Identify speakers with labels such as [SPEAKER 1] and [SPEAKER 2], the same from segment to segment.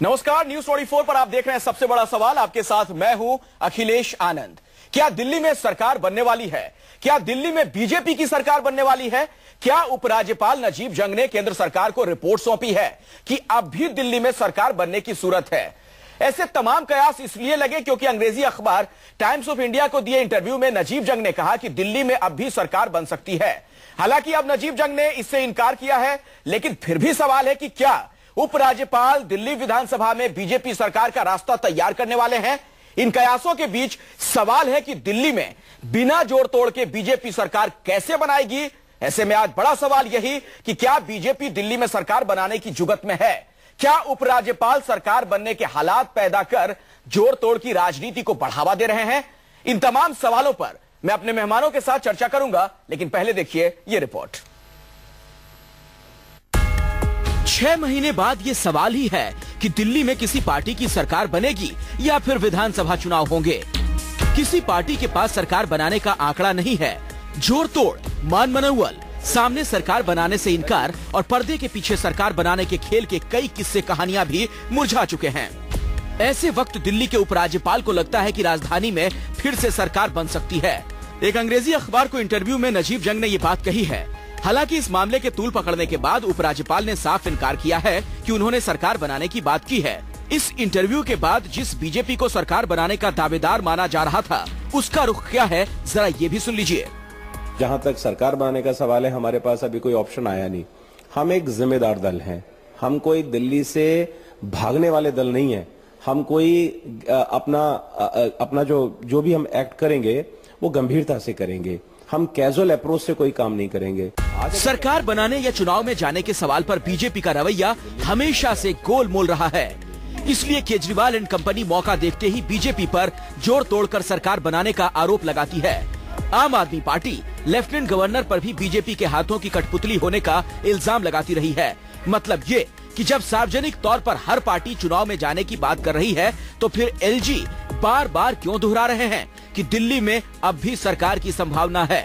[SPEAKER 1] नमस्कार, न्यूज 24 पर आप देख रहे हैं सबसे बड़ा सवाल। आपके साथ मैं हूं अखिलेश आनंद। क्या दिल्ली में सरकार बनने वाली है? क्या दिल्ली में बीजेपी की सरकार बनने वाली है? क्या उपराज्यपाल नजीब जंग ने केंद्र सरकार को रिपोर्ट सौंपी है कि अब भी दिल्ली में सरकार बनने की सूरत है? ऐसे तमाम कयास इसलिए लगे क्योंकि अंग्रेजी अखबार टाइम्स ऑफ इंडिया को दिए इंटरव्यू में नजीब जंग ने कहा कि दिल्ली में अब भी सरकार बन सकती है। हालांकि अब नजीब जंग ने इससे इनकार किया है, लेकिन फिर भी सवाल है कि क्या उपराज्यपाल दिल्ली विधानसभा में बीजेपी सरकार का रास्ता तैयार करने वाले हैं? इन कयासों के बीच सवाल है कि दिल्ली में बिना जोड़ तोड़ के बीजेपी सरकार कैसे बनाएगी। ऐसे में आज बड़ा सवाल यही कि क्या बीजेपी दिल्ली में सरकार बनाने की जुगत में है? क्या उपराज्यपाल सरकार बनने के हालात पैदा कर जोड़ तोड़ की राजनीति को बढ़ावा दे रहे हैं? इन तमाम सवालों पर मैं अपने मेहमानों के साथ चर्चा करूंगा, लेकिन पहले देखिए ये रिपोर्ट। 6 महीने बाद ये सवाल ही है कि दिल्ली में किसी पार्टी की सरकार बनेगी या फिर विधानसभा चुनाव होंगे। किसी पार्टी के पास सरकार बनाने का आंकड़ा नहीं है। जोड़ तोड़, मान मनौवल, सामने सरकार बनाने से इनकार और पर्दे के पीछे सरकार बनाने के खेल के कई किस्से कहानियां भी मुरझा चुके हैं। ऐसे वक्त दिल्ली के उपराज्यपाल को लगता है कि राजधानी में फिर से सरकार बन सकती है। एक अंग्रेजी अखबार को इंटरव्यू में नजीब जंग ने ये बात कही है। हालांकि इस मामले के तूल पकड़ने के बाद उपराज्यपाल ने साफ इनकार किया है कि उन्होंने सरकार बनाने की बात की है। इस इंटरव्यू के बाद जिस बीजेपी को सरकार बनाने का दावेदार माना जा रहा था, उसका रुख क्या है, जरा ये भी सुन लीजिए।
[SPEAKER 2] जहां तक सरकार बनाने का सवाल है, हमारे पास अभी कोई ऑप्शन आया नहीं। हम एक जिम्मेदार दल हैं। हम कोई दिल्ली से भागने वाले दल नहीं है। हम कोई अपना जो भी हम एक्ट करेंगे वो गंभीरता से करेंगे। हम कैजुअल अप्रोच से कोई काम नहीं करेंगे।
[SPEAKER 1] सरकार बनाने या चुनाव में जाने के सवाल पर बीजेपी का रवैया हमेशा से गोलमोल रहा है। इसलिए केजरीवाल एंड कंपनी मौका देखते ही बीजेपी पर जोड़ तोड़कर सरकार बनाने का आरोप लगाती है। आम आदमी पार्टी लेफ्टिनेंट गवर्नर पर भी बीजेपी के हाथों की कठपुतली होने का इल्जाम लगाती रही है। मतलब ये कि जब सार्वजनिक तौर पर हर पार्टी चुनाव में जाने की बात कर रही है, तो फिर एलजी बार बार क्यों दोहरा रहे हैं कि दिल्ली में अब भी सरकार की संभावना है?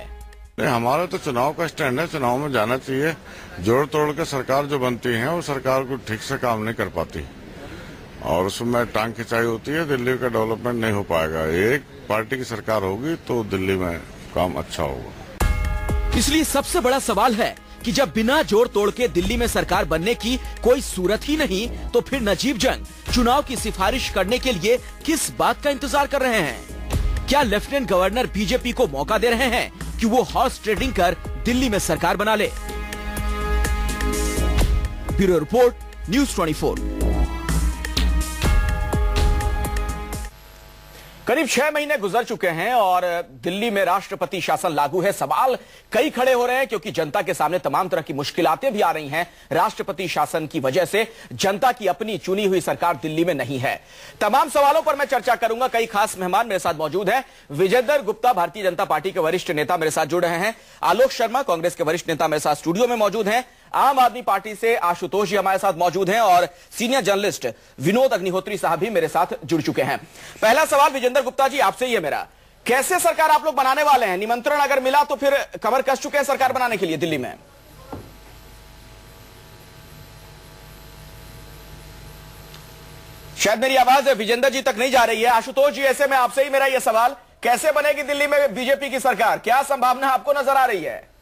[SPEAKER 3] नहीं, हमारा तो चुनाव का स्टैंड है। चुनाव में जाना चाहिए। जोड़ तोड़ के सरकार जो बनती है वो सरकार को ठीक से काम नहीं कर पाती और उसमें टांग खिंचाई होती है। दिल्ली का डेवलपमेंट नहीं हो पाएगा। एक पार्टी की सरकार होगी तो दिल्ली में काम अच्छा होगा।
[SPEAKER 1] इसलिए सबसे बड़ा सवाल है कि जब बिना जोड़ तोड़ के दिल्ली में सरकार बनने की कोई सूरत ही नहीं, तो फिर नजीब जंग चुनाव की सिफारिश करने के लिए किस बात का इंतजार कर रहे हैं? क्या लेफ्टिनेंट गवर्नर बीजेपी को मौका दे रहे हैं कि वो हॉर्स ट्रेडिंग कर दिल्ली में सरकार बना ले? Bureau report, news 24। करीब 6 महीने गुजर चुके हैं और दिल्ली में राष्ट्रपति शासन लागू है। सवाल कई खड़े हो रहे हैं क्योंकि जनता के सामने तमाम तरह की मुश्किलातें भी आ रही हैं। राष्ट्रपति शासन की वजह से जनता की अपनी चुनी हुई सरकार दिल्ली में नहीं है। तमाम सवालों पर मैं चर्चा करूंगा। कई खास मेहमान मेरे साथ मौजूद हैं। विजेंद्र गुप्ता भारतीय जनता पार्टी के वरिष्ठ नेता मेरे साथ जुड़ रहे हैं। आलोक शर्मा कांग्रेस के वरिष्ठ नेता मेरे साथ स्टूडियो में मौजूद हैं। आम आदमी पार्टी से आशुतोष जी हमारे साथ मौजूद हैं और सीनियर जर्नलिस्ट विनोद अग्निहोत्री साहब भी मेरे साथ जुड़ चुके हैं। पहला सवाल विजेंद्र गुप्ता जी आपसे ही है मेरा। कैसे सरकार आप लोग बनाने वाले हैं? निमंत्रण अगर मिला तो फिर कमर कस चुके हैं सरकार बनाने के लिए दिल्ली में? शायद मेरी आवाज विजेंद्र जी तक नहीं जा रही है। आशुतोष जी, ऐसे में आपसे ही मेरा यह सवाल, कैसे बनेगी दिल्ली में बीजेपी की सरकार? क्या संभावना आपको नजर आ रही है?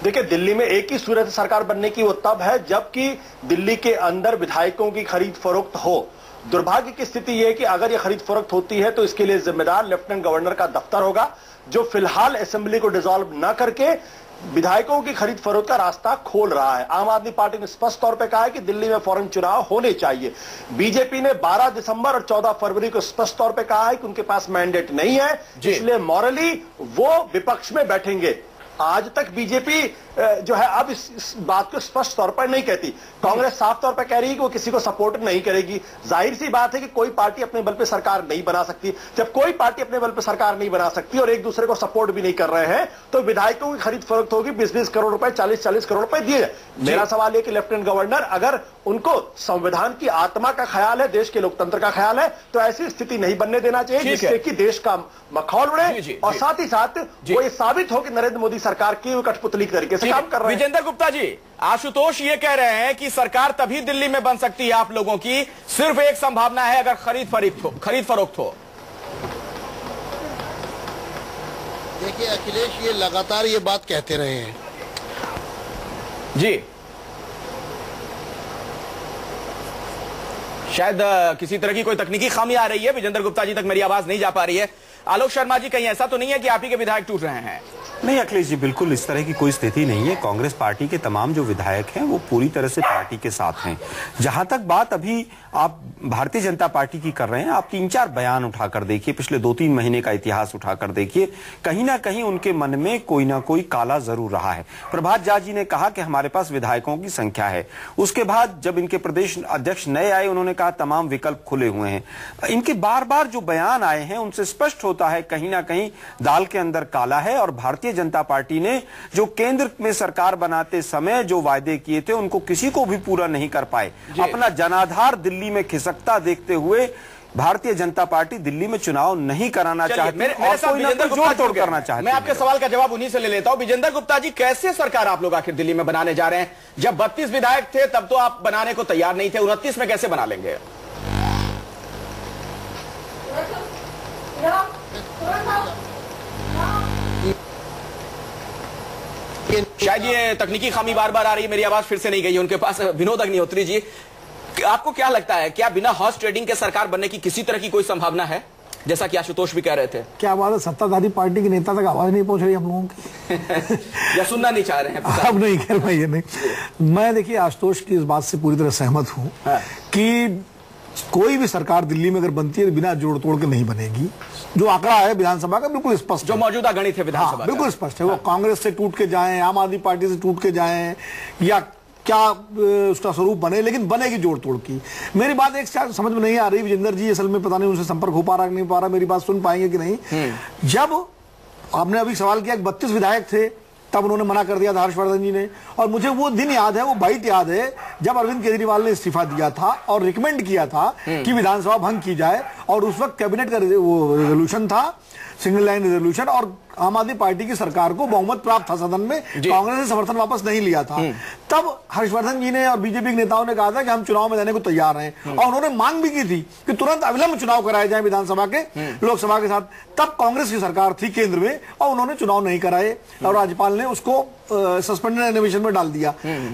[SPEAKER 4] देखिए, दिल्ली में एक ही सूरत सरकार बनने की वो तब है जबकि दिल्ली के अंदर विधायकों की खरीद फरोख्त हो। दुर्भाग्य की स्थिति यह है कि अगर ये खरीद फरोख्त होती है तो इसके लिए जिम्मेदार लेफ्टिनेंट गवर्नर का दफ्तर होगा, जो फिलहाल असेंबली को डिसॉल्व न करके विधायकों की खरीद फरोख्त का रास्ता खोल रहा है। आम आदमी पार्टी ने स्पष्ट तौर पर कहा है कि दिल्ली में फौरन चुनाव होने चाहिए। बीजेपी ने 12 दिसंबर और 14 फरवरी को स्पष्ट तौर पर कहा है कि उनके पास मैंडेट नहीं है, इसलिए मॉरली वो विपक्ष में बैठेंगे। आज तक बीजेपी जो है अब इस बात को स्पष्ट तौर पर नहीं कहती। कांग्रेस साफ तौर पर कह रही है कि वो किसी को सपोर्ट नहीं करेगी। जाहिर सी बात है कि कोई पार्टी अपने बल पे सरकार नहीं बना सकती। जब कोई पार्टी अपने बल पे सरकार नहीं बना सकती और एक दूसरे को सपोर्ट भी नहीं कर रहे हैं, तो विधायकों की खरीद फरोख्त होगी। 20-20 करोड़ रुपए, 40-40 करोड़ रुपए दिए जाए। मेरा सवाल है कि लेफ्टिनेंट गवर्नर अगर उनको संविधान की आत्मा का ख्याल है, देश के लोकतंत्र का ख्याल है, तो ऐसी स्थिति नहीं बनने देना चाहिए जिससे कि देश का मखौल उड़े और साथ ही साथ वो ये साबित हो कि नरेंद्र मोदी सरकार की कठपुतली तरीके से काम कर रहे हैं।
[SPEAKER 1] विजेंद्र गुप्ता जी, आशुतोष ये कह रहे हैं कि सरकार तभी दिल्ली में बन सकती है आप लोगों की, सिर्फ एक संभावना है, अगर खरीद फरोख्त हो।
[SPEAKER 5] देखिए अखिलेश, ये लगातार ये बात कहते रहे हैं
[SPEAKER 1] जी। शायद किसी तरह की कोई तकनीकी खामी आ रही है, विजेंद्र गुप्ता जी तक मेरी आवाज नहीं जा पा रही है। आलोक शर्मा जी, कहीं ऐसा तो नहीं है कि आप ही के विधायक टूट रहे हैं?
[SPEAKER 6] नहीं अखिलेश जी, बिल्कुल इस तरह की कोई स्थिति नहीं है। कांग्रेस पार्टी के तमाम जो विधायक हैं वो पूरी तरह से पार्टी के साथ हैं। जहां तक बात अभी आप भारतीय जनता पार्टी की कर रहे हैं, आप 3-4 बयान उठाकर देखिए, पिछले 2-3 महीने का इतिहास उठाकर देखिए, कहीं ना कहीं उनके मन में कोई ना कोई काला जरूर रहा है। प्रभात झा जी ने कहा कि हमारे पास विधायकों की संख्या है। उसके बाद जब इनके प्रदेश अध्यक्ष नए आए, उन्होंने कहा तमाम विकल्प खुले हुए हैं। इनके बार बार जो बयान आए हैं उनसे स्पष्ट होता है कहीं ना कहीं दाल के अंदर काला है। और भारतीय जनता पार्टी ने जो केंद्र में सरकार बनाते समय जो वायदे किए थे उनको किसी को भी पूरा नहीं कर पाए। अपना जनाधार दिल्ली में खिसकता देखते हुए भारतीय जनता पार्टी दिल्ली में चुनाव नहीं कराना चाहती और कोई ना कोई जोड़ तोड़ करना चाहती है।
[SPEAKER 1] मैं आपके सवाल का जवाब उन्हीं से ले लेता हूं। विजेंद्र गुप्ता जी, कैसे सरकार आप लोग आखिर दिल्ली में बनाने जा रहे हैं? जब 32 विधायक थे तब तो आप बनाने को तैयार नहीं थे, 29 में कैसे बना लेंगे? शायद ये तकनीकी खामी बार बार आ रही है, मेरी आवाज फिर से नहीं गई है उनके पास। विनोद अग्निहोत्री जी, आपको क्या लगता है, क्या बिना हॉर्स ट्रेडिंग के सरकार बनने की किसी तरह की कोई संभावना है, जैसा कि आशुतोष भी कह रहे थे?
[SPEAKER 7] क्या बात है, सत्ताधारी पार्टी के नेता तक आवाज नहीं पहुंच रही हम लोगों की?
[SPEAKER 1] या सुनना नहीं चाह रहे हैं?
[SPEAKER 7] अब नहीं कह रहा, ये नहीं। मैं देखिए आशुतोष की इस बात से पूरी तरह सहमत हूं कि कोई भी सरकार दिल्ली में अगर बनती है तो बिना जोड़ तोड़ के नहीं बनेगी। जो आंकड़ा है विधानसभा का बिल्कुल स्पष्ट,
[SPEAKER 1] जो मौजूदा गणित है विधानसभा,
[SPEAKER 7] बिल्कुल स्पष्ट है। वो कांग्रेस से टूट के जाएं, आम आदमी पार्टी से टूट के जाएं, या क्या उसका स्वरूप बने, लेकिन बनेगी जोड़ तोड़ की। मेरी बात एक समझ में नहीं आ रही, विजेंद्र जी असल में पता नहीं उनसे संपर्क हो पा रहा नहीं पा रहा, मेरी बात सुन पाएंगे कि नहीं। जब आपने अभी सवाल किया 32 विधायक थे तब उन्होंने मना कर दिया था हर्षवर्धन जी ने, और मुझे वो दिन याद है, वो बाइट याद है जब अरविंद केजरीवाल ने इस्तीफा दिया था और रिकमेंड किया था कि विधानसभा भंग की जाए, और उस वक्त कैबिनेट का वो रेजोल्यूशन था, सिंगल लाइन रेजोल्यूशन, और आम आदमी पार्टी की सरकार को बहुमत प्राप्त था सदन में, कांग्रेस ने समर्थन वापस नहीं लिया था। तब हर्षवर्धन जी ने और बीजेपी के नेताओं ने कहा था कि हम चुनाव में जाने को तैयार हैं, और उन्होंने मांग भी की थी कि तुरंत अविलंब चुनाव कराए जाए विधानसभा के लोकसभा के साथ। तब कांग्रेस की सरकार थी केंद्र में और उन्होंने चुनाव नहीं कराए और राज्यपाल ने उसको सस्पेंडेड एनिमेशन में डाल दिया।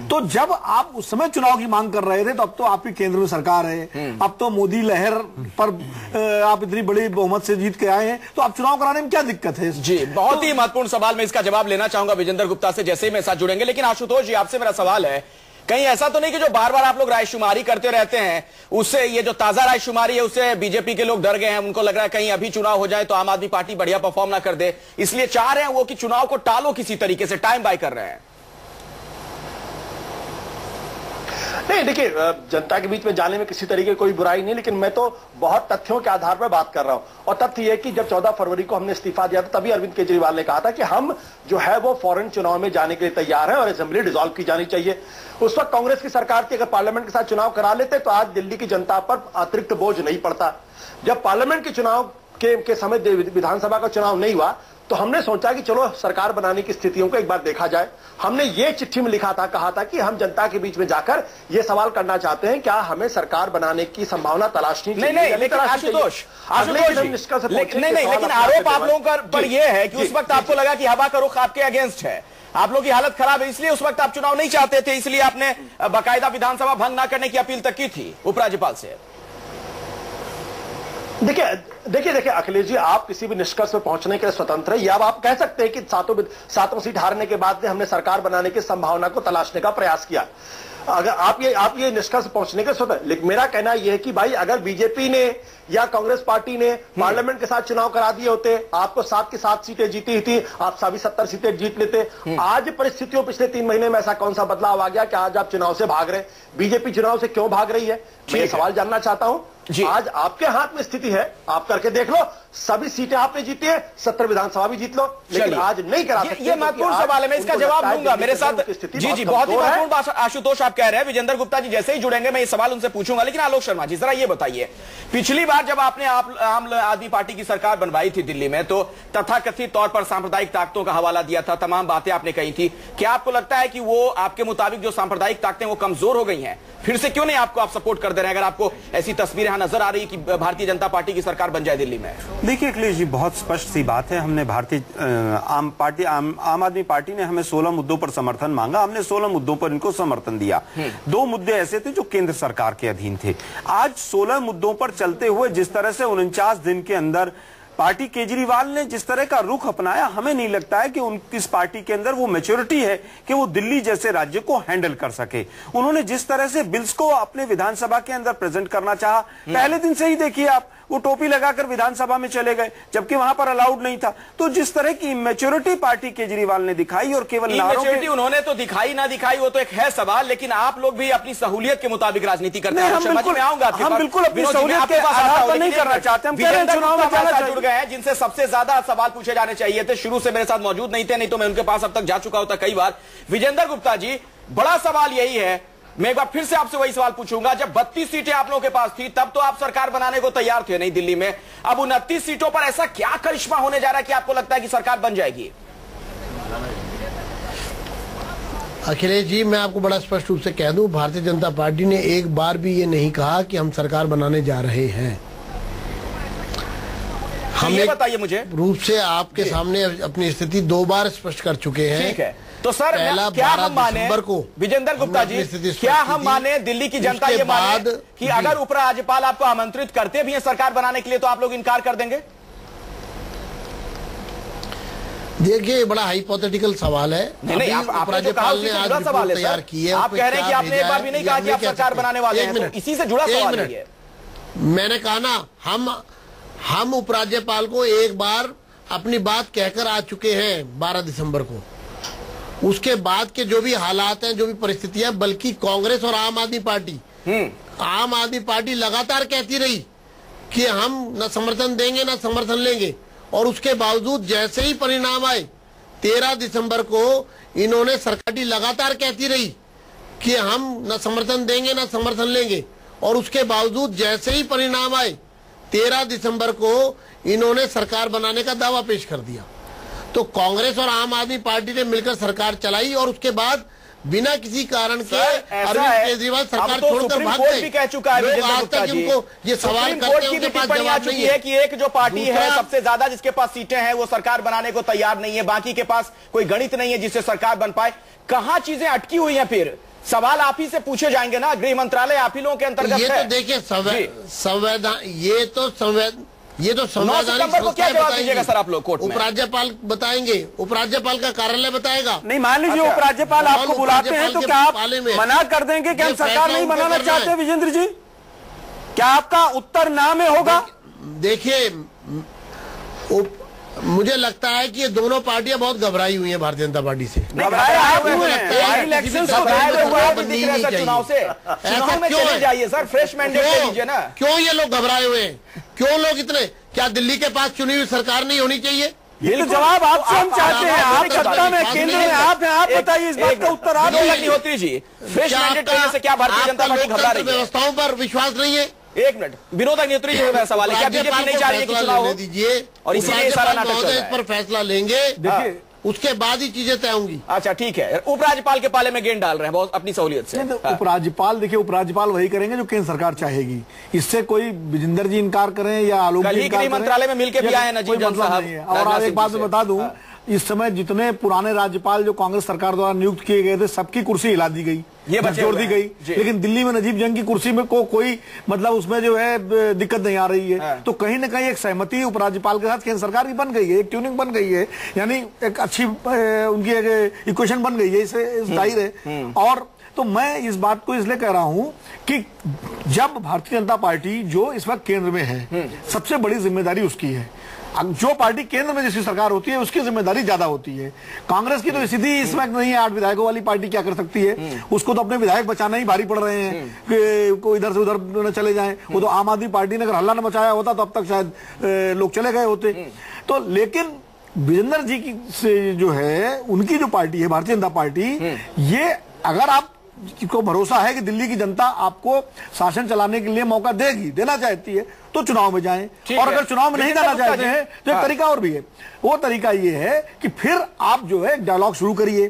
[SPEAKER 7] तो जब आप उस समय चुनाव की मांग कर रहे थे तो अब तो आपकी केंद्र में सरकार है, अब तो मोदी लहर पर आप इतनी बड़ी बहुमत से जीत के आए हैं, तो अब चुनाव कराने में क्या दिक्कत है?
[SPEAKER 1] जी, बहुत ही महत्वपूर्ण सवाल, मैं इसका जवाब लेना चाहूंगा विजेंद्र गुप्ता से जैसे ही मेरे साथ जुड़ेंगे। लेकिन आशुतोष जी, आपसे मेरा सवाल है, कहीं ऐसा तो नहीं कि जो बार बार आप लोग रायशुमारी करते रहते हैं, उससे ये जो ताजा रायशुमारी है उससे बीजेपी के लोग डर गए हैं, उनको लग रहा है कहीं अभी चुनाव हो जाए तो आम आदमी पार्टी बढ़िया परफॉर्म ना कर दे, इसलिए चाह रहे हैं वो कि चुनाव को टालो किसी तरीके से, टाइम बाय कर रहे हैं?
[SPEAKER 4] नहीं, देखिए जनता के बीच में जाने में किसी तरीके कोई बुराई नहीं, लेकिन मैं तो बहुत तथ्यों के आधार पर बात कर रहा हूं। और तथ्य यह कि जब 14 फरवरी को हमने इस्तीफा दिया था तभी अरविंद केजरीवाल ने कहा था कि हम जो है वो फौरन चुनाव में जाने के लिए तैयार हैं और असेंबली डिसॉल्व की जानी चाहिए। उस वक्त कांग्रेस की सरकार थी, अगर पार्लियामेंट के साथ चुनाव करा लेते तो आज दिल्ली की जनता पर अतिरिक्त बोझ नहीं पड़ता। जब पार्लियामेंट के चुनाव के समय विधानसभा का चुनाव नहीं हुआ तो हमने सोचा कि चलो सरकार बनाने की स्थितियों को एक बार देखा जाए। हमने ये चिट्ठी में लिखा था, कहा था कि हम जनता के बीच में जाकर ये सवाल करना चाहते हैं, क्या हमें सरकार बनाने की संभावना तलाशनी चाहिए?
[SPEAKER 1] नहीं, लेकिन आशुतोष लेकिन आरोप आप लोगों पर यह है कि उस वक्त आपको लगा कि हवा का रुख आपके अगेंस्ट है, आप लोगों की हालत खराब है, इसलिए उस वक्त आप चुनाव नहीं चाहते थे, इसलिए आपने बाकायदा विधानसभा भंग न करने की अपील तक की थी उपराज्यपाल से।
[SPEAKER 4] देखिए अखिलेश जी, आप किसी भी निष्कर्ष पर पहुंचने के लिए स्वतंत्र है। या अब आप कह सकते हैं कि सातों सीट हारने के बाद हमने सरकार बनाने की संभावना को तलाशने का प्रयास किया। अगर आप ये निष्कर्ष पहुंचने के स्वतंत्र, लेकिन मेरा कहना यह है कि भाई अगर बीजेपी ने या कांग्रेस पार्टी ने पार्लियामेंट के साथ चुनाव करा दिए होते, आपको 7 की 7 सीटें जीती थी, आप सभी 70 सीटें जीत लेते। आज परिस्थितियों पिछले 3 महीने में ऐसा कौन सा बदलाव आ गया कि आज आप चुनाव से भाग रहे? बीजेपी चुनाव से क्यों भाग रही है? मैं सवाल जानना चाहता हूं। आज आपके हाथ में स्थिति है, आप करके देख लो, सभी सीटें आपने जीती है, 70 विधानसभा भी जीत लो, लेकिन आज नहीं करा सकते।
[SPEAKER 1] ये महत्वपूर्ण सवाल है, मैं इसका जवाब दूंगा। मेरे साथ जी बहुत ही महत्वपूर्ण आशुतोष आप कह रहे हैं। विजेंद्र गुप्ता जी जैसे ही जुड़ेंगे मैं ये सवाल उनसे पूछूंगा, लेकिन आलोक शर्मा जी जरा ये बताइए, पिछली बार जब आपने आम आदमी पार्टी की सरकार बनवाई थी दिल्ली में, तो तथाकथित तौर पर सांप्रदायिक ताकतों का हवाला दिया था, तमाम बातें आपने कही थी। क्या आपको लगता है कि वो आपके मुताबिक जो सांप्रदायिक ताकतें वो कमजोर हो गई हैं? फिर से क्यों नहीं आप सपोर्ट कर दे रहे हैं, अगर आपको ऐसी तस्वीर यहां नजर आ रही कि भारतीय जनता पार्टी की सरकार बन जाए दिल्ली में?
[SPEAKER 6] देखिए अखिलेश जी, बहुत स्पष्ट सी बात है। हमने आम आदमी पार्टी ने हमें 16 मुद्दों पर समर्थन मांगा, हमने 16 मुद्दों पर इनको समर्थन दिया। 2 मुद्दे ऐसे थे जो केंद्र सरकार के अधीन थे। आज 16 मुद्दों पर चलते हुए जिस तरह से 49 दिन के अंदर पार्टी केजरीवाल ने जिस तरह का रुख अपनाया, हमें नहीं लगता है कि इस पार्टी के अंदर वो मैच्योरिटी है कि वो दिल्ली जैसे राज्य को हैंडल कर सके। उन्होंने जिस तरह से बिल्स को अपने विधानसभा के अंदर प्रेजेंट करना चाहा, पहले दिन से ही देखिए आप, वो टोपी लगाकर विधानसभा में चले गए जबकि वहां पर अलाउड नहीं था। तो जिस तरह की मैच्योरिटी पार्टी केजरीवाल ने दिखाई, और केवल
[SPEAKER 1] मैच्योरिटी उन्होंने तो दिखाई ना दिखाई वो तो एक है सवाल, लेकिन आप लोग भी अपनी सहूलियत के मुताबिक राजनीति करते हैं।
[SPEAKER 6] हम बिल्कुल अपनी सहूलियत के आधार पर नहीं करना चाहते। हम चुनाव में
[SPEAKER 1] जुड़ गए हैं जिनसे सबसे ज्यादा सवाल पूछे जाने चाहिए थे, शुरू से मेरे साथ मौजूद नहीं थे, नहीं तो मैं उनके पास अब तक जा चुका होता कई बार। विजेंद्र गुप्ता जी, बड़ा सवाल यही है, मैं एक बार फिर से आपसे वही सवाल पूछूंगा, जब 32 सीटें आप लोगों के पास थी तब तो आप सरकार बनाने को तैयार थे नहीं दिल्ली में, अब 29 सीटों पर ऐसा क्या करिश्मा होने जा रहा है कि आपको लगता है कि सरकार बन जाएगी?
[SPEAKER 5] अखिलेश जी, मैं आपको बड़ा स्पष्ट रूप से कह दूं, भारतीय जनता पार्टी ने एक बार भी ये नहीं कहा कि हम सरकार बनाने जा रहे हैं। हम
[SPEAKER 1] ये बताइए मुझे
[SPEAKER 5] रूप से आपके सामने अपनी स्थिति 2 बार स्पष्ट कर चुके हैं।
[SPEAKER 1] ठीक है, तो सर क्या हम माने, विजेंद्र गुप्ता जी, क्या हम माने, दिल्ली की जनता ये माने कि अगर उपराज्यपाल आपको आमंत्रित करते भी हैं सरकार बनाने के लिए तो आप लोग इनकार कर देंगे?
[SPEAKER 5] देखिए, बड़ा हाइपोथेटिकल सवाल है।
[SPEAKER 1] नहीं, उपराज्यपाल ने आज रिपोर्ट तैयार की है। आप कह रहे हैं कि आपने एक बार भी नहीं कहा कि आप सरकार बनाने वाले हैं, तो इसी से जुड़ा सवाल है।
[SPEAKER 5] मैंने कहा ना, हम उपराज्यपाल को एक बार अपनी बात कहकर आ चुके हैं 12 दिसंबर को। उसके बाद के जो भी हालात हैं, जो भी परिस्थितियां, बल्कि कांग्रेस और आम आदमी पार्टी लगातार कहती रही कि हम न समर्थन देंगे न समर्थन लेंगे, और उसके बावजूद जैसे ही परिणाम आए 13 दिसंबर को इन्होंने सरकार लगातार कहती रही कि हम न समर्थन देंगे न समर्थन लेंगे, और उसके बावजूद जैसे ही परिणाम आए 13 दिसंबर को इन्होंने सरकार बनाने का दावा पेश कर दिया। तो कांग्रेस और आम आदमी पार्टी ने मिलकर सरकार चलाई, और उसके बाद बिना किसी कारण के अरविंद केजरीवाल सरकार छोड़कर भाग गए।
[SPEAKER 1] भी कह चुका है
[SPEAKER 5] आज तक इनको ये सवाल करते हैं, उनके पास जवाब नहीं है
[SPEAKER 1] कि एक जो पार्टी है सबसे ज्यादा जिसके पास सीटें हैं वो सरकार बनाने को तैयार नहीं है, बाकी के पास कोई गणित नहीं है जिससे सरकार बन पाए। कहां चीजें अटकी हुई हैं? फिर सवाल आप ही से पूछे जाएंगे ना, गृह मंत्रालय आप ही लोगों के अंतर्गत
[SPEAKER 5] है। ये तो देखिए संवैधान, ये तो संवैधानिक
[SPEAKER 1] को क्या जवाब दीजिएगा सर आप लोग कोर्ट में?
[SPEAKER 5] उपराज्यपाल बताएंगे, उपराज्यपाल का कार्यालय बताएगा।
[SPEAKER 6] नहीं, मान लीजिए उपराज्यपाल आपको बुलाते हैं तो क्या आप मना कर देंगे कि हम सरकार नहीं बनाना चाहते? विजेंद्र जी, क्या आपका उत्तर ना में होगा?
[SPEAKER 5] देखिए, मुझे लगता है कि ये दोनों पार्टियां बहुत घबराई हुई हैं भारतीय जनता पार्टी से। क्यों ये लोग घबराए हुए हैं? क्यों लोग इतने, क्या दिल्ली के पास चुनी हुई सरकार नहीं होनी चाहिए?
[SPEAKER 6] ये तो जवाब आपसे हम चाहते हैं। आप सत्ता में, केंद्र में आप हैं, आप बताइए इस बात का उत्तर। आप
[SPEAKER 1] अग्निहोत्री जी, फ्रेश मैंडेट देने से क्या भारतीय जनता पार्टी घबरा रही है?
[SPEAKER 5] व्यवस्थाओं पर विश्वास नहीं है?
[SPEAKER 1] एक मिनट, विनोद अग्निहोत्री जी मेरा सवाल है, क्या बीजेपी नहीं चाह रही है कि चुनाव हो?
[SPEAKER 5] दीजिए,
[SPEAKER 1] और इसीलिए सारा नाटक चल रहा है।
[SPEAKER 5] इस पर फैसला लेंगे, देखिए उसके बाद ही चीजें तय होंगी।
[SPEAKER 1] अच्छा ठीक है, उपराज्यपाल के पाले में गेंद डाल रहे हैं बहुत अपनी सहूलियत से।
[SPEAKER 7] उपराज्यपाल, देखिए उपराज्यपाल वही करेंगे जो केंद्र सरकार चाहेगी। इससे कोई विजेंद्र जी इनकार करें या आलोक जी
[SPEAKER 1] गृह मंत्रालय में मिलकर भी आए नजीब जंग साहब।
[SPEAKER 7] और आप एक बात मैं बता दूं, इस समय जितने पुराने राज्यपाल जो कांग्रेस सरकार द्वारा नियुक्त किए गए थे सबकी कुर्सी हिला दी गई, जोड़ दी गई, लेकिन दिल्ली में नजीब जंग की कुर्सी में कोई मतलब उसमें जो है दिक्कत नहीं आ रही है। तो कहीं ना कहीं एक सहमति उपराज्यपाल के साथ केंद्र सरकार की बन गई है, एक ट्यूनिंग बन गई है, यानी एक अच्छी उनकी एक इक्वेशन बन गई है, इसे जाहिर है। और तो मैं इस बात को इसलिए कह रहा हूं कि जब भारतीय जनता पार्टी जो इस वक्त केंद्र में है, सबसे बड़ी जिम्मेदारी उसकी है। जो पार्टी केंद्र में जिसकी सरकार होती है उसकी जिम्मेदारी ज्यादा होती है। कांग्रेस की तो स्थिति इस वक्त नहीं है, 8 विधायकों वाली पार्टी क्या कर सकती है, उसको तो अपने विधायक बचाना ही भारी पड़ रहे हैं कि कोई इधर से उधर न चले जाएं। वो तो आम आदमी पार्टी ने अगर हल्ला न मचाया होता तो अब तक शायद लोग चले गए होते। तो लेकिन विजेंद्र जी की से जो है उनकी जो पार्टी है भारतीय जनता पार्टी, ये अगर आप को भरोसा है कि दिल्ली की जनता आपको शासन चलाने के लिए मौका देना चाहती है तो चुनाव में जाएं, और अगर चुनाव में नहीं जाना चाहते हैं तो एक तरीका और भी है। वो तरीका ये है कि फिर आप जो है डायलॉग शुरू करिए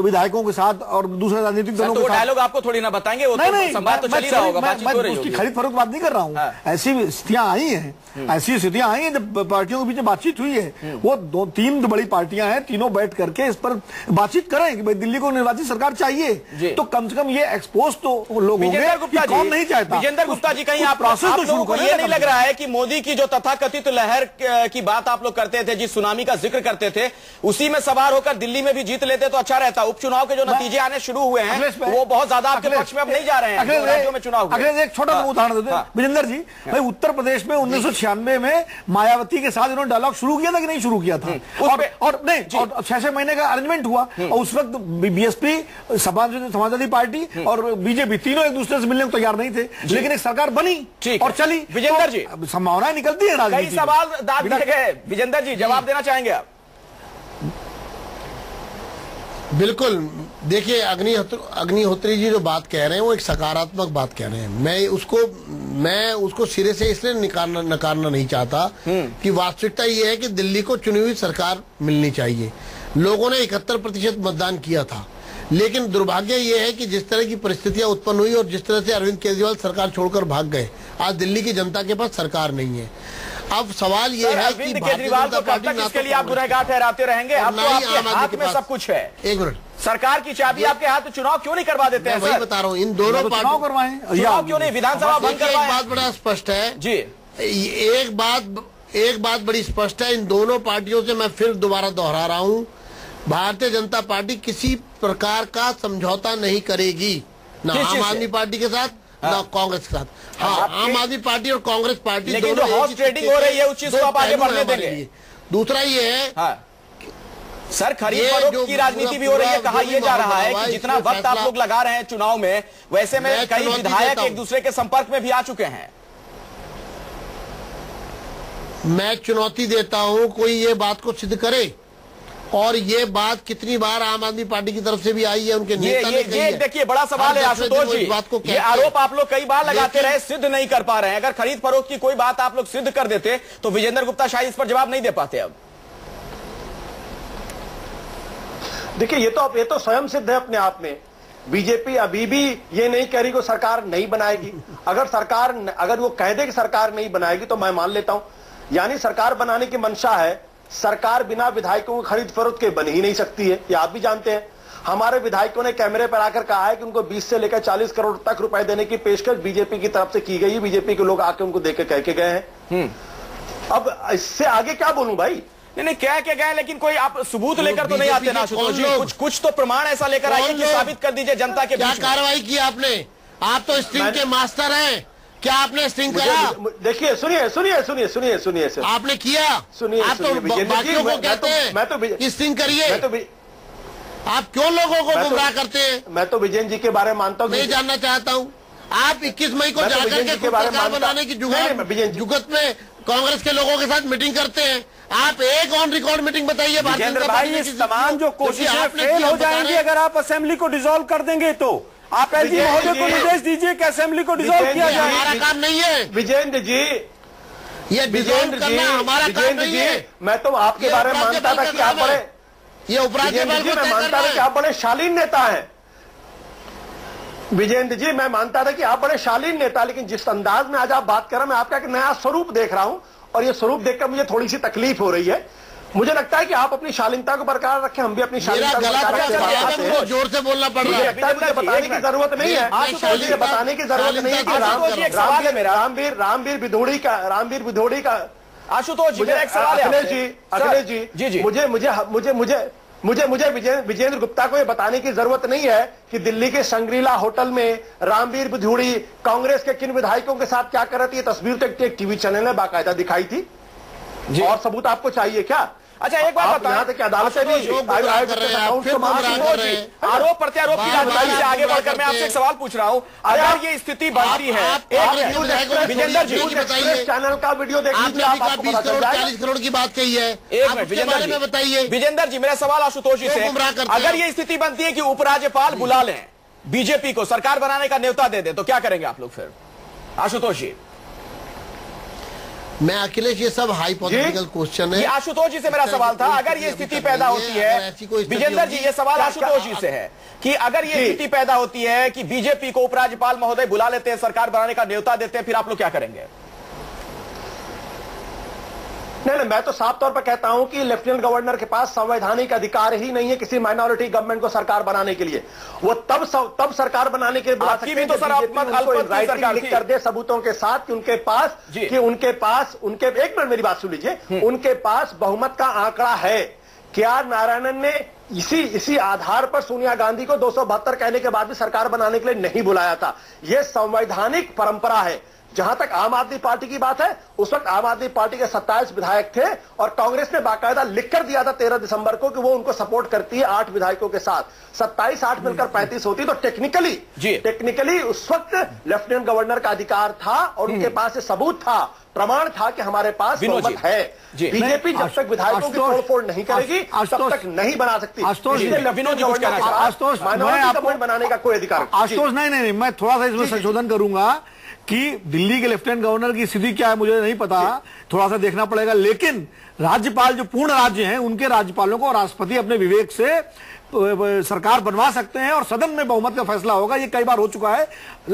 [SPEAKER 7] विधायकों के साथ और दूसरे राजनीतिक दलों के साथ।
[SPEAKER 1] डायलॉग आपको थोड़ी ना बताएंगे, वो
[SPEAKER 7] नहीं,
[SPEAKER 1] संवाद तो चल ही रहा होगा,
[SPEAKER 7] मैं उसकी खरीद फरोख्त बात नहीं कर रहा हूँ। ऐसी स्थितियां आई हैं, ऐसी स्थितियां आई हैं जब पार्टियों के बीच बातचीत हुई है। वो 2-3 बड़ी पार्टियां हैं, तीनों बैठ करके इस पर बातचीत करें कि भाई दिल्ली को निर्वाचित सरकार चाहिए, तो कम से कम ये एक्सपोज तो लोग होंगे। कौन नहीं चाहता?
[SPEAKER 1] विजेंद्र गुप्ता जी, कहीं आप लोगों को ये नहीं लग रहा है कि मोदी की जो तथाकथित लहर की बात आप लोग करते थे, जिस सुनामी का जिक्र करते थे, उसी में सवार होकर दिल्ली में भी जीत लेते तो अच्छा रहता? उपचुनाव के जो नतीजे आने शुरू हुए हैं वो बहुत ज्यादा आपके पक्ष में अब नहीं जा रहे हैं राज्यों में चुनाव।
[SPEAKER 7] अगले एक छोटा उदाहरण देते हैं विजेंद्र जी, भाई उत्तर प्रदेश में 1996 में मायावती के साथ इन्होंने डायलॉग शुरू किया था कि नहीं शुरू किया था? और 6 महीने का अरेंजमेंट हुआ और उस वक्त बीएसपी, समाजवादी पार्टी और बीजेपी तीनों एक दूसरे से मिलने को तैयार नहीं थे, लेकिन एक सरकार बनी और चली।
[SPEAKER 1] विजेंद्र जी,
[SPEAKER 7] संभावनाएं निकलती है राजनीति में।
[SPEAKER 1] कई सवाल दाद दिए गए, विजेंद्र जी जवाब देना चाहेंगे आप?
[SPEAKER 5] बिल्कुल, देखिए अग्निहोत्री जी जो बात कह रहे हैं वो एक सकारात्मक बात कह रहे हैं। मैं उसको सिरे से इसलिए नकारना नहीं चाहता कि वास्तविकता ये है कि दिल्ली को चुनी हुई सरकार मिलनी चाहिए। लोगों ने 71% मतदान किया था, लेकिन दुर्भाग्य ये है कि जिस तरह की परिस्थितियां उत्पन्न हुई और जिस तरह से अरविंद केजरीवाल सरकार छोड़कर भाग गए, आज दिल्ली की जनता के पास सरकार नहीं है। अब सवाल ये है कि
[SPEAKER 1] केजरीवाल को कब तक इसके लिए आप गुनहगार ठहराते रहेंगे? अब तो आपके हाथ में सब कुछ है।
[SPEAKER 5] एक मिनट,
[SPEAKER 1] सरकार की चाबी आपके हाथ में, चुनाव क्यों नहीं करवा देते हैं?
[SPEAKER 5] वही बता रहा हूँ, इन दोनों
[SPEAKER 7] चुनाव करवाएं,
[SPEAKER 1] चुनाव क्यों नहीं, विधानसभा बंद करवाएं?
[SPEAKER 5] एक बात बड़ा स्पष्ट है
[SPEAKER 1] जी,
[SPEAKER 5] एक बात बड़ी स्पष्ट है, इन दोनों पार्टियों से मैं फिर दोबारा दोहरा रहा हूँ, भारतीय जनता पार्टी किसी प्रकार का समझौता नहीं करेगी, ना आम आदमी पार्टी के साथ ना कांग्रेस के साथ। हाँ, आम आदमी पार्टी और कांग्रेस पार्टी
[SPEAKER 1] लेकिन जो हॉर्स ट्रेडिंग हो रही है उस चीज को आप आगे बढ़ने देंगे?
[SPEAKER 5] दूसरा ये है
[SPEAKER 1] सर, खरीद फरोख्त की राजनीति भी हो रही है। कहा यह जा रहा है कि जितना वक्त आप लोग लगा रहे हैं चुनाव में, वैसे में कई विधायक एक दूसरे के संपर्क में भी आ चुके हैं।
[SPEAKER 5] मैं चुनौती देता हूं कोई ये बात को सिद्ध करे, और ये बात कितनी बार आम आदमी पार्टी की तरफ से भी आई है, उनके नेता ने कही है।
[SPEAKER 1] देखिए बड़ा सवाल है आशुतोष जी, ये आरोप आप लोग कई बार लगाते रहे, सिद्ध नहीं कर पा रहे हैं। अगर खरीद फरोख्त की कोई बात आप लोग सिद्ध कर देते तो विजेंद्र गुप्ता शायद इस पर जवाब नहीं दे पाते। अब
[SPEAKER 4] देखिए ये तो स्वयं सिद्ध है अपने आप में। बीजेपी अभी भी ये नहीं कह रही कि सरकार नहीं बनाएगी। अगर वो कह दे कि सरकार नहीं बनाएगी तो मैं मान लेता हूं, यानी सरकार बनाने की मंशा है। सरकार बिना विधायकों की खरीद फरोख्त के बन ही नहीं सकती है, ये आप भी जानते हैं। हमारे विधायकों ने कैमरे पर आकर कहा है कि उनको 20 से लेकर 40 करोड़ तक रुपए देने की पेशकश बीजेपी की तरफ से की गई है। बीजेपी के लोग आके उनको देकर कह के गए हैं। अब इससे आगे क्या बोलूं भाई?
[SPEAKER 1] नहीं कह के गए, लेकिन कोई आप सबूत लेकर तो नहीं आते ना आशुतोष जी? कुछ तो प्रमाण ऐसा लेकर आइए कि साबित कर दीजिए जनता के बीच में।
[SPEAKER 5] क्या कार्रवाई की आपने? आप तो स्ट्रिंग के मास्टर हैं, क्या आपने स्ट्रिंग करा?
[SPEAKER 4] देखिए सुनिए
[SPEAKER 5] आपने किया?
[SPEAKER 4] सुनिए,
[SPEAKER 5] आप तो बाकियों को कहते हैं स्ट्रिंग करिए, आप क्यों लोगों को गुमराह करते हैं?
[SPEAKER 4] मैं तो विजेंद्र जी के बारे में मानता हूँ,
[SPEAKER 5] नहीं जानना चाहता हूँ। आप 21 मई को जाकर के सरकार बनाने की जुगत में कांग्रेस के लोगों के साथ मीटिंग करते हैं। आप एक ऑन रिकॉर्ड मीटिंग बताइए
[SPEAKER 6] भाई, तमाम जो कोशिशें फेल हो जाएंगी अगर आप असेंबली को डिसॉल्व कर देंगे तो। आप एलजी महोदय को निर्देश दीजिए कि असेंबली को डिसॉल्व किया जाए।
[SPEAKER 5] हमारा काम नहीं है
[SPEAKER 4] विजेंद्र जी,
[SPEAKER 5] ये डिसॉल्व करना हमारा काम नहीं है।
[SPEAKER 4] मैं तो आपके बारे में मानता था कि आप बड़े,
[SPEAKER 5] ये उपराज्यपाल को
[SPEAKER 4] मैं मानता था कि आप बड़े शालीन नेता हैं। विजेंद्र जी, मैं मानता था कि आप बड़े शालीन नेता, लेकिन जिस अंदाज में आज आप बात कर रहे हैं, मैं आपका एक नया स्वरूप देख रहा हूं, और ये स्वरूप देखकर मुझे थोड़ी सी तकलीफ हो रही है। मुझे लगता है कि आप अपनी शालीनता को बरकरार रखें, हम भी अपनी शालीनता को बरकरार रखें।
[SPEAKER 5] जोर से बोलना पड़ रहा है,
[SPEAKER 4] मुझे बताने की जरूरत नहीं है, मुझे बताने की जरूरत नहीं है कि रामवीर विधोड़ी का
[SPEAKER 1] आशुतोष जी,
[SPEAKER 4] अखिलेश जी, मुझे विजेंद्र गुप्ता को यह बताने की जरूरत नहीं है कि दिल्ली के संग्रीला होटल में रामवीर विधोड़ी कांग्रेस के किन विधायकों के साथ क्या कर रही थी। तस्वीर तो एक टीवी चैनल ने बाकायदा दिखाई थी। और सबूत आपको चाहिए क्या?
[SPEAKER 1] अच्छा एक बात बताएं,
[SPEAKER 4] अदालत से भी आरोप प्रत्यारोप की राजनीति से आगे बढ़कर मैं आपसे एक सवाल पूछ रहा हूं, अगर ये स्थिति बनती है, विजेंद्र जी चैनल का वीडियो देखिए,
[SPEAKER 5] 20 करोड़ की बात कही है,
[SPEAKER 1] एक मिनट विजेंद्र जी बताइए। विजेंद्र जी मेरा सवाल आशुतोष जी से, अगर ये स्थिति बनती है कि उपराज्यपाल बुला लें बीजेपी को, सरकार बनाने का न्योता दे दे, तो क्या करेंगे आप लोग फिर? आशुतोष जी।
[SPEAKER 5] मैं अखिलेश, ये सब हाइपोथेटिकल क्वेश्चन है।
[SPEAKER 1] आशुतोष जी से मेरा सवाल था, अगर ये स्थिति पैदा होती है, विजेंद्र जी ये सवाल आशुतोष जी से है कि अगर ये स्थिति पैदा होती है कि बीजेपी को उपराज्यपाल महोदय बुला लेते हैं, सरकार बनाने का न्योता देते हैं, फिर आप लोग क्या करेंगे?
[SPEAKER 4] नहीं, मैं तो साफ तौर पर कहता हूं कि लेफ्टिनेंट गवर्नर के पास संवैधानिक अधिकार ही नहीं है किसी माइनॉरिटी गवर्नमेंट को सरकार बनाने के लिए। वो तब सरकार बनाने के लिए बुला सकते हैं तो सर आप लिख कर दे सबूतों के साथ कि उनके पास एक मिनट मेरी बात सुन लीजिए, उनके पास बहुमत का आंकड़ा है। क्या नारायणन ने इसी आधार पर सोनिया गांधी को 272 कहने के बाद भी सरकार बनाने के लिए नहीं बुलाया था? यह संवैधानिक परंपरा है। जहां तक आम आदमी पार्टी की बात है, उस वक्त आम आदमी पार्टी के 27 विधायक थे और कांग्रेस ने बाकायदा लिखकर दिया था 13 दिसंबर को कि वो उनको सपोर्ट करती है 8 विधायकों के साथ। 27 8 मिलकर 35 होती, तो टेक्निकली उस वक्त लेफ्टिनेंट गवर्नर का अधिकार था और उनके पास ये सबूत था, प्रमाण था कि हमारे पास बहुमत है। बीजेपी जब तक विधायकों की तोड़फोड़ नहीं करेगी तब तक नहीं बना सकती। गवर्नमेंट बनाने का कोई अधिकार।
[SPEAKER 7] आशुतोष नहीं, मैं थोड़ा सा इसमें संशोधन करूंगा कि दिल्ली के लेफ्टिनेंट गवर्नर की स्थिति क्या है मुझे नहीं पता, थोड़ा सा देखना पड़ेगा। लेकिन राज्यपाल जो पूर्ण राज्य हैं, उनके राज्यपालों को राष्ट्रपति अपने विवेक से सरकार बनवा सकते हैं और सदन में बहुमत का फैसला होगा। ये कई बार हो चुका है।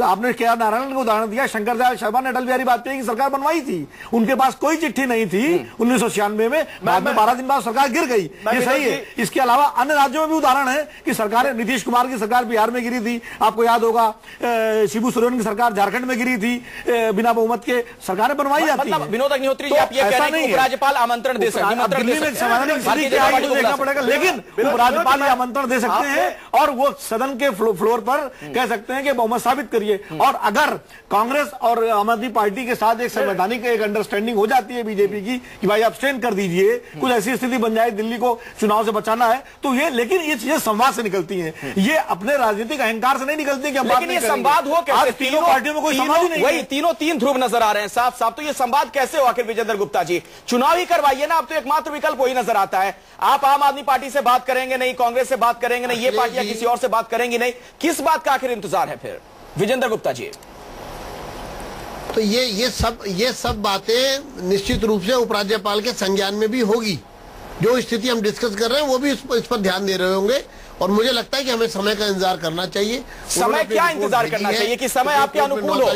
[SPEAKER 7] आपने के आर नारायण को उदाहरण दिया, शंकर दयाल शर्मा ने अटल बिहारी वाजपेयी की सरकार बनवाई थी, उनके पास कोई चिट्ठी नहीं थी 1996 में, बाद में 12 दिन बाद सरकार गिर गई, ये सही है। इसके अलावा अन्य राज्यों में भी उदाहरण है कि सरकार, नीतीश कुमार की सरकार बिहार में गिरी थी, आपको याद होगा, शिबू सोरेन की सरकार झारखंड में गिरी थी, बिना बहुमत के सरकारें बनवाई जाती है।
[SPEAKER 1] विनोद अग्निहोत्री जी, आप ये कह रहे हैं उपराज्यपाल आमंत्रण दे सकते हैं,
[SPEAKER 7] देखना पड़ेगा, लेकिन उपराज्यपाल आमंत्रण दे सकते हैं और वो सदन के फ्लोर पर कह सकते हैं कि बहुमत साबित करिए। और अगर कांग्रेस और आम आदमी पार्टी के साथ एक संवैधानिक एक अंडरस्टैंडिंग हो जाती है बीजेपी की कि भाई अब्सटेन कर दीजिए, कुछ ऐसी स्थिति बन जाए, दिल्ली को चुनाव से बचाना है, तो ये, लेकिन ये चीजें संवाद से निकलती हैं, ये अपने राजनीतिक अहंकार से नहीं निकलती कि
[SPEAKER 1] लेकिन ये संवाद हो कैसे?
[SPEAKER 7] तीनों पार्टियों में कोई संवाद ही नहीं,
[SPEAKER 1] वही तीन ध्रुव नजर आ रहे हैं साफ साफ, तो ये संवाद कैसे हो आखिर? विजेंद्र गुप्ता जी, चुनाव ही करवाइए ना, अब तो एकमात्र विकल्प वही नजर आता है। आप आम आदमी पार्टी से बात करेंगे नहीं, कांग्रेस से बात करेंगे नहीं, ये पार्टियां किसी और से बात करेंगी नहीं, किस बात का आखिर इंतजार है फिर विजेंद्र गुप्ता जी?
[SPEAKER 5] तो ये सब बातें निश्चित रूप से उपराज्यपाल के संज्ञान में भी होगी। जो स्थिति हम डिस्कस कर रहे हैं वो भी इस पर ध्यान दे रहे होंगे और मुझे लगता है कि हमें समय का इंतजार करना चाहिए।
[SPEAKER 1] समय क्या इंतजार करना चाहिए कि समय आपके अनुकूल हो?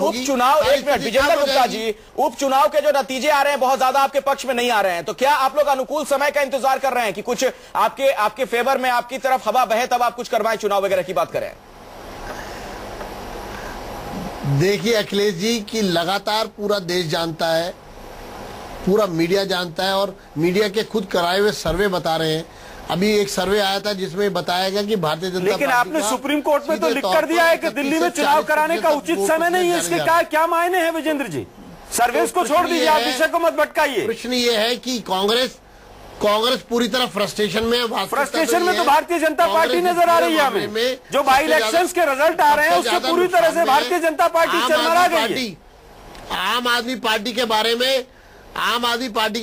[SPEAKER 1] उपचुनाव, एक मिनट विजेंद्र गुप्ता जी, उपचुनाव के जो नतीजे आ रहे हैं बहुत ज्यादा आपके पक्ष में नहीं आ रहे हैं, तो क्या आप लोग अनुकूल समय का इंतजार कर रहे हैं कि कुछ आपके फेवर में, आपकी तरफ हवा बहे तब आप कुछ करवाएं, चुनाव वगैरह की बात करें?
[SPEAKER 5] देखिए अखिलेश जी की लगातार पूरा देश जानता है, पूरा मीडिया जानता है और मीडिया के खुद कराए हुए सर्वे बता रहे हैं। अभी एक सर्वे आया था जिसमें बताया गया कि भारतीय जनता
[SPEAKER 6] लेकिन आपने सुप्रीम कोर्ट में तो लिख कर दिया है कि दिल्ली में चुनाव कराने का उचित समय नहीं है, इसके क्या मायने हैं विजेंद्र जी? सर्वेस को छोड़ दीजिए, आप विषय को मत भटकाइए।
[SPEAKER 5] प्रश्न ये है कि कांग्रेस पूरी तरह फ्रस्ट्रेशन में है।
[SPEAKER 6] फ्रस्ट्रेशन में तो भारतीय जनता पार्टी नजर आ रही है हमें। जो बाई इलेक्शंस के रिजल्ट आ रहे हैं उससे पूरी तरह से भारतीय जनता पार्टी चरमरा गई है।
[SPEAKER 5] आम आदमी पार्टी के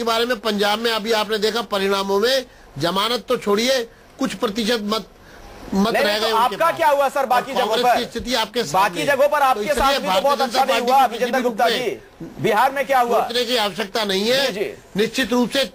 [SPEAKER 5] बारे में पंजाब में अभी आपने देखा परिणामों में, जमानत तो छोड़िए, कुछ प्रतिशत मत रह गए।
[SPEAKER 1] आपका क्या हुआ सर बाकी जगहों पर?
[SPEAKER 5] स्थिति आपके
[SPEAKER 1] बाकी जगहों पर आपके साथ भी तो बहुत अच्छा नहीं हुआ विजेंद्र गुप्ता जी। बिहार में क्या हुआ?
[SPEAKER 5] सोचने की आवश्यकता नहीं है। निश्चित रूप से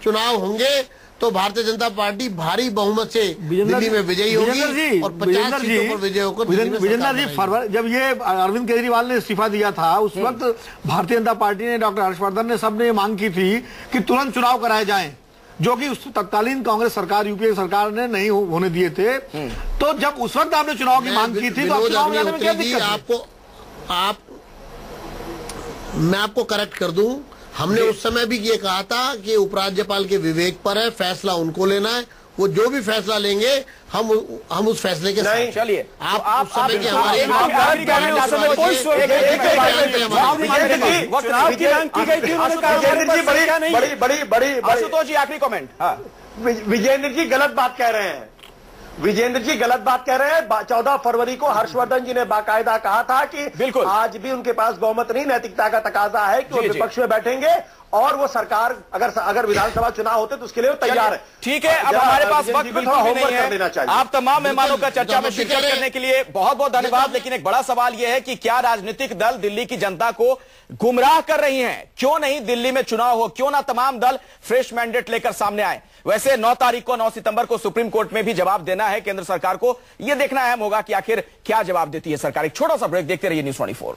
[SPEAKER 5] चुनाव होंगे तो भारतीय जनता पार्टी भारी बहुमत से दिल्ली में विजयी होगी और 50 सीटों पर विजय होकर।
[SPEAKER 7] विजेंद्र जी, फरवरी जब ये अरविंद केजरीवाल ने इस्तीफा दिया था उस वक्त भारतीय जनता पार्टी ने, डॉक्टर हर्षवर्धन ने, सबने मांग की थी कि तुरंत चुनाव कराए जाएं, जो कि उस तत्कालीन कांग्रेस सरकार, यूपीए सरकार ने नहीं होने दिए थे। तो जब उस वक्त आपने चुनाव की मांग की थी तो चुनाव में क्या दिक्कत?
[SPEAKER 5] मैं आपको करेक्ट कर दूं, हमने उस समय भी ये कहा था कि उपराज्यपाल के विवेक पर है, फैसला उनको लेना है, वो जो भी फैसला लेंगे हम उस फैसले के साथ।
[SPEAKER 1] चलिए
[SPEAKER 5] आप समय के हमारे
[SPEAKER 1] आशुतोष जी आखिरी कमेंट।
[SPEAKER 4] विजेंद्र जी गलत बात कह रहे हैं, विजेंद्र जी गलत बात कह रहे हैं। 14 फरवरी को हर्षवर्धन जी ने बाकायदा कहा था कि
[SPEAKER 1] बिल्कुल
[SPEAKER 4] आज भी उनके पास बहुमत नहीं, नैतिकता का तकाजा है कि वो विपक्ष में बैठेंगे और वो सरकार अगर विधानसभा चुनाव होते तो उसके लिए वो तैयार है।
[SPEAKER 1] ठीक है, अब हमारे पास वक्त बिल्कुल भी नहीं है। आप तमाम मेहमानों का चर्चा में शिरकत करने के लिए बहुत बहुत धन्यवाद। लेकिन एक बड़ा सवाल यह है कि क्या राजनीतिक दल दिल्ली की जनता को गुमराह कर रही हैं? क्यों नहीं दिल्ली में चुनाव हो, क्यों ना तमाम दल फ्रेश मैंडेट लेकर सामने आए? वैसे 9 तारीख को 9 सितंबर को सुप्रीम कोर्ट में भी जवाब देना है केंद्र सरकार को। यह देखना अहम होगा कि आखिर क्या जवाब देती है सरकार। एक छोटा सा ब्रेक, देखते रहिए न्यूज़ 24।